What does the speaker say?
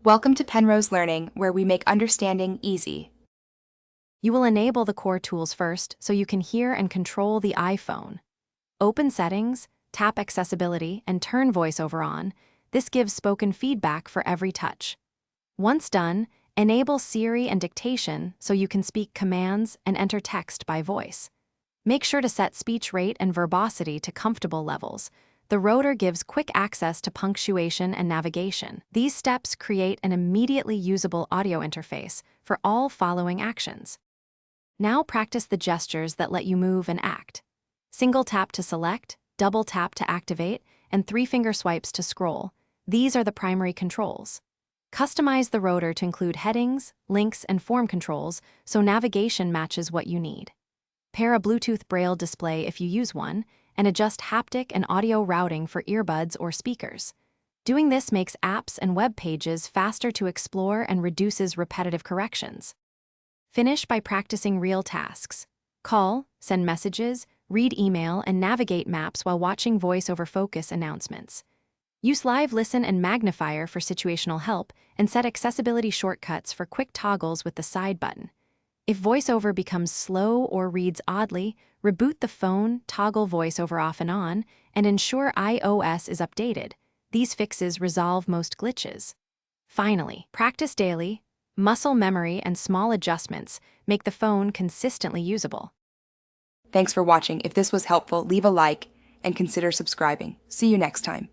Welcome to Penrose Learning, where we make understanding easy. You will enable the core tools first so you can hear and control the iPhone. Open Settings, tap Accessibility, and turn VoiceOver on. This gives spoken feedback for every touch. Once done, enable Siri and dictation so you can speak commands and enter text by voice. Make sure to set speech rate and verbosity to comfortable levels. The rotor gives quick access to punctuation and navigation. These steps create an immediately usable audio interface for all following actions. Now practice the gestures that let you move and act. Single tap to select, double tap to activate, and 3-finger swipes to scroll. These are the primary controls. Customize the rotor to include headings, links, and form controls so navigation matches what you need. Pair a Bluetooth Braille display if you use one, and adjust haptic and audio routing for earbuds or speakers. Doing this makes apps and web pages faster to explore and reduces repetitive corrections. Finish by practicing real tasks. Call, send messages, read email, and navigate maps while watching VoiceOver Focus announcements. Use Live Listen and Magnifier for situational help, and set accessibility shortcuts for quick toggles with the side button. If VoiceOver becomes slow or reads oddly, reboot the phone, toggle VoiceOver off and on, and ensure iOS is updated. These fixes resolve most glitches. Finally, practice daily. Muscle memory and small adjustments make the phone consistently usable. Thanks for watching. If this was helpful, leave a like and consider subscribing. See you next time.